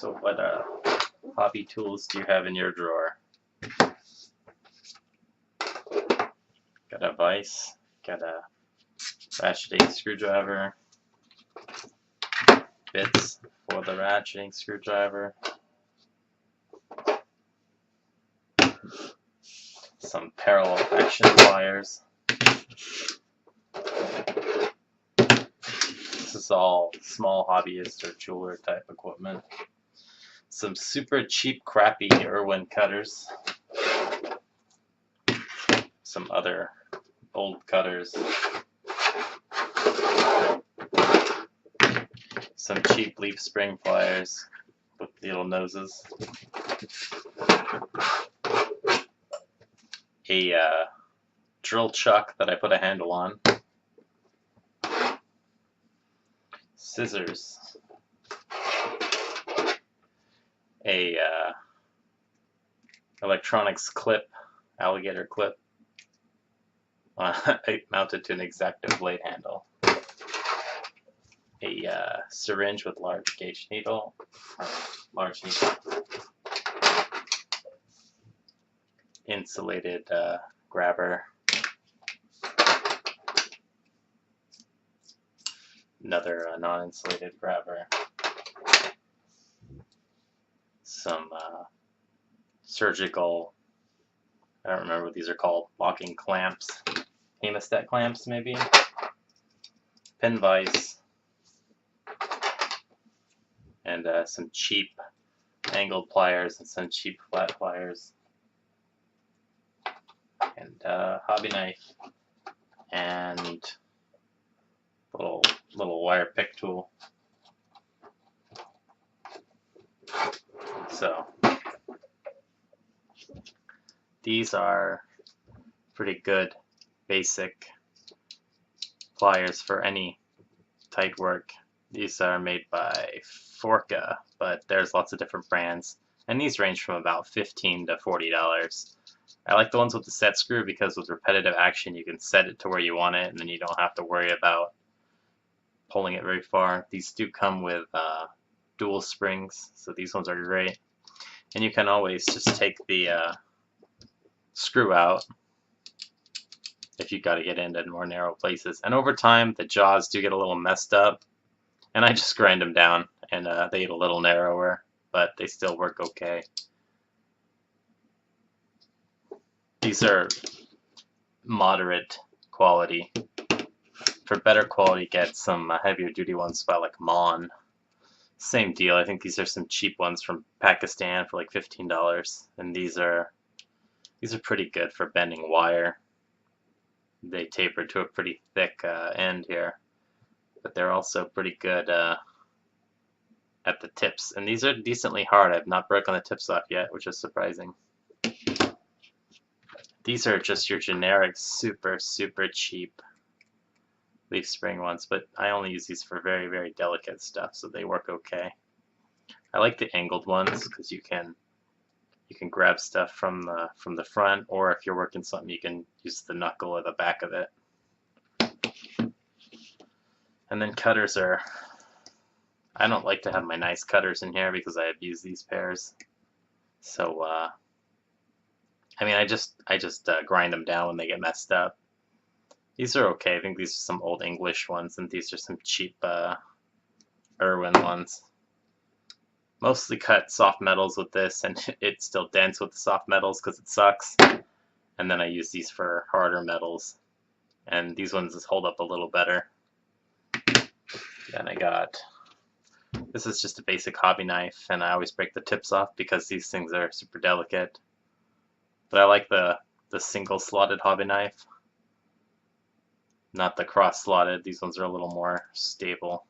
So what hobby tools do you have in your drawer? Got a vise, got a ratcheting screwdriver, bits for the ratcheting screwdriver, some parallel action pliers. This is all small hobbyist or jeweler type equipment. Some super cheap, crappy Irwin cutters. Some other old cutters. Some cheap leaf spring pliers with little noses. A drill chuck that I put a handle on. Scissors. A electronics clip, alligator clip, mounted to an X-Acto blade handle. A syringe with large gauge needle, large needle. Insulated grabber. Another non-insulated grabber. Some surgical, I don't remember what these are called, locking clamps, hemostat clamps maybe, pin vise, and some cheap angled pliers and some cheap flat pliers, and hobby knife, and little wire pick tool. So these are pretty good basic pliers for any tight work. These are made by Forca, but there's lots of different brands, and these range from about $15 to $40. I like the ones with the set screw because with repetitive action you can set it to where you want it, and then you don't have to worry about pulling it very far. These do come with dual springs, so these ones are great. And you can always just take the screw out if you've got to get into more narrow places. And over time, the jaws do get a little messed up, and I just grind them down, and they get a little narrower, but they still work okay. These are moderate quality. For better quality, get some heavier duty ones by like Mon. Same deal. I think these are some cheap ones from Pakistan for like $15, and these are pretty good for bending wire. They taper to a pretty thick end here, but they're also pretty good at the tips. And these are decently hard. I've not broken the tips off yet, which is surprising. These are just your generic super cheap leaf spring ones, but I only use these for very delicate stuff, so they work okay. I like the angled ones because you can grab stuff from the front, or if you're working something, you can use the knuckle or the back of it. And then cutters are, I don't like to have my nice cutters in here because I abuse these pairs. So I mean, I just grind them down when they get messed up. These are okay. I think these are some old English ones, and these are some cheap Irwin ones. Mostly cut soft metals with this, and it still dents with the soft metals because it sucks. And then I use these for harder metals, and these ones just hold up a little better. Then I got, this is just a basic hobby knife, and I always break the tips off because these things are super delicate. But I like the single slotted hobby knife, not the cross slotted. These ones are a little more stable.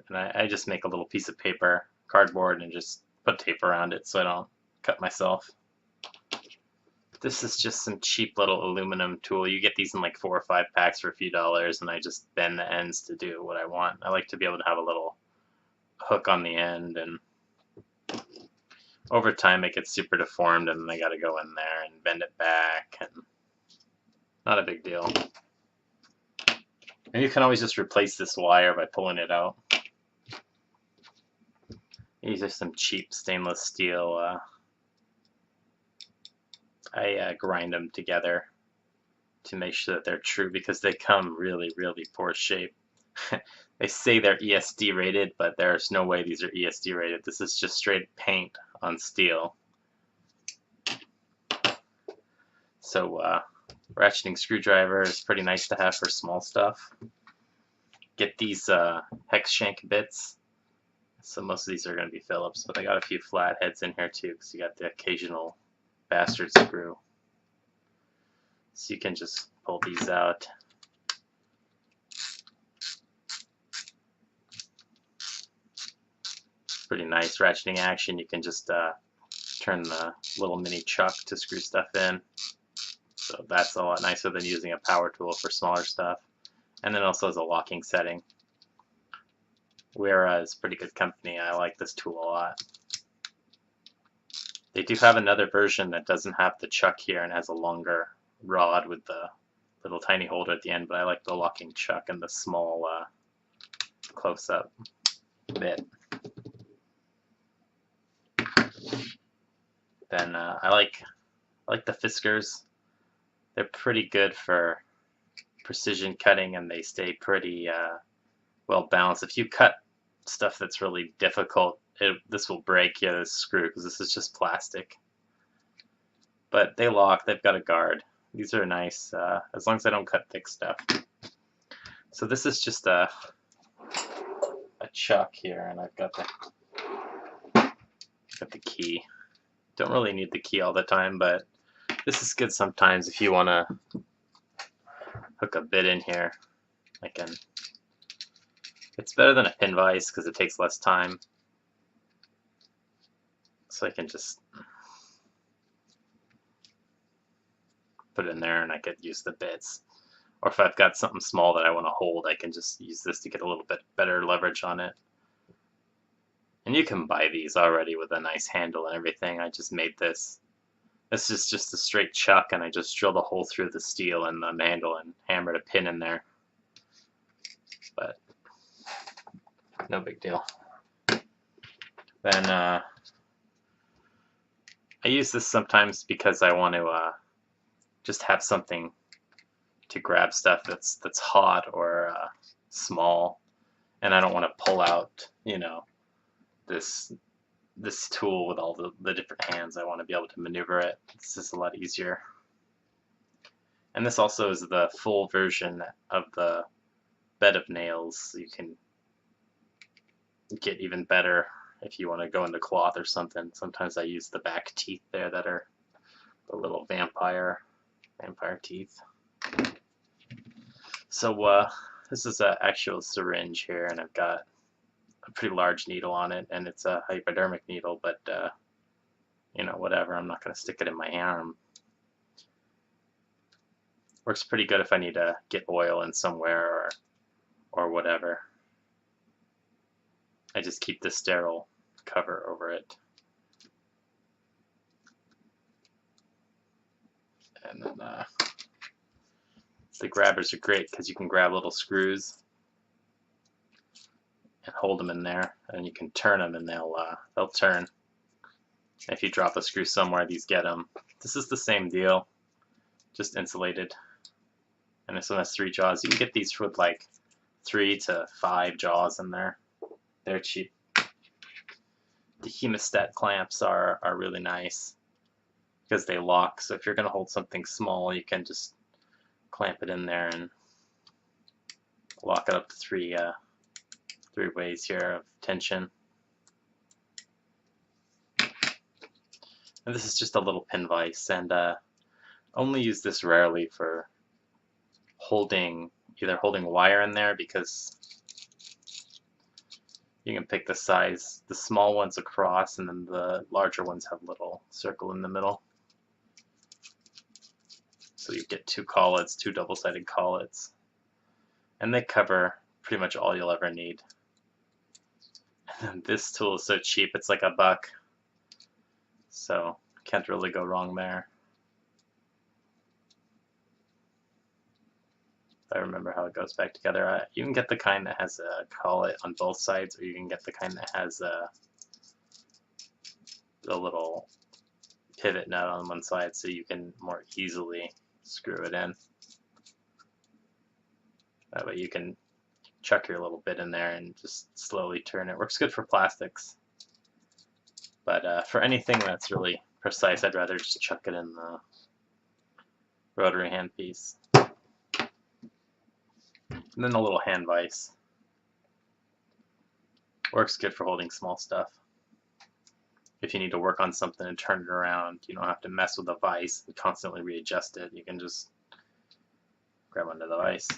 And I just make a little piece of paper, cardboard, and just put tape around it so I don't cut myself. This is just some cheap little aluminum tool. You get these in like 4 or 5 packs for a few dollars, and I just bend the ends to do what I want. I like to be able to have a little hook on the end, and over time it gets super deformed, and then I gotta go in there and bend it back, and not a big deal. And you can always just replace this wire by pulling it out. These are some cheap stainless steel. I grind them together to make sure that they're true because they come really, really poor shape. They say they're ESD rated, but there's no way these are ESD rated. This is just straight paint on steel. So ratcheting screwdriver is pretty nice to have for small stuff. Get these hex shank bits. So most of these are going to be Phillips, but I got a few flatheads in here too because you got the occasional bastard screw. So you can just pull these out. Pretty nice ratcheting action. You can just turn the little mini chuck to screw stuff in. So that's a lot nicer than using a power tool for smaller stuff. And then also has a locking setting. Wera is pretty good company. I like this tool a lot. They do have another version that doesn't have the chuck here and has a longer rod with the little tiny holder at the end, but I like the locking chuck and the small close-up bit. Then I like the Fiskars. They're pretty good for precision cutting, and they stay pretty well balanced. If you cut stuff that's really difficult, this will break here, this screw, because this is just plastic. But they lock. They've got a guard. These are nice, as long as I don't cut thick stuff. So this is just a chuck here, and I've got the key. Don't really need the key all the time, but this is good sometimes if you want to hook a bit in here. It's better than a pin vise because it takes less time. So I can just put it in there and I could use the bits. Or if I've got something small that I want to hold, I can just use this to get a little bit better leverage on it. And you can buy these already with a nice handle and everything. I just made this. This is just a straight chuck, and I just drilled a hole through the steel and the handle and hammered a pin in there. But no big deal. Then I use this sometimes because I want to just have something to grab stuff that's hot or small, and I don't want to pull out, you know, this tool with all the different hands. I want to be able to maneuver it. This is a lot easier. And this also is the full version of the bed of nails. You can get even better if you want to go into cloth or something. Sometimes I use the back teeth there that are the little vampire teeth. So this is an actual syringe here, and I've got a pretty large needle on it, and it's a hypodermic needle, but you know, whatever, I'm not going to stick it in my arm. Works pretty good if I need to get oil in somewhere or whatever. I just keep the sterile cover over it. And then the grabbers are great because you can grab little screws and hold them in there, and you can turn them and they'll turn. If you drop a screw somewhere, these get them. This is the same deal, just insulated. And this one has 3 jaws. You can get these with like 3 to 5 jaws in there. They're cheap. The hemostat clamps are really nice because they lock. So if you're going to hold something small, you can just clamp it in there and lock it up to 3 ways here of tension. And this is just a little pin vise, and only use this rarely for either holding wire in there, because you can pick the size. The small ones across, and then the larger ones have a little circle in the middle. So you get 2 collets, 2 double-sided collets, and they cover pretty much all you'll ever need. And this tool is so cheap, it's like $1. So can't really go wrong there. If I remember how it goes back together. You can get the kind that has a collet on both sides, or you can get the kind that has a little pivot nut on one side so you can more easily screw it in. That way you can chuck your little bit in there and just slowly turn it. Works good for plastics, but for anything that's really precise, I'd rather just chuck it in the rotary handpiece. And then a little hand vise. Works good for holding small stuff. If you need to work on something and turn it around, you don't have to mess with the vise and constantly readjust it. You can just grab onto the vise.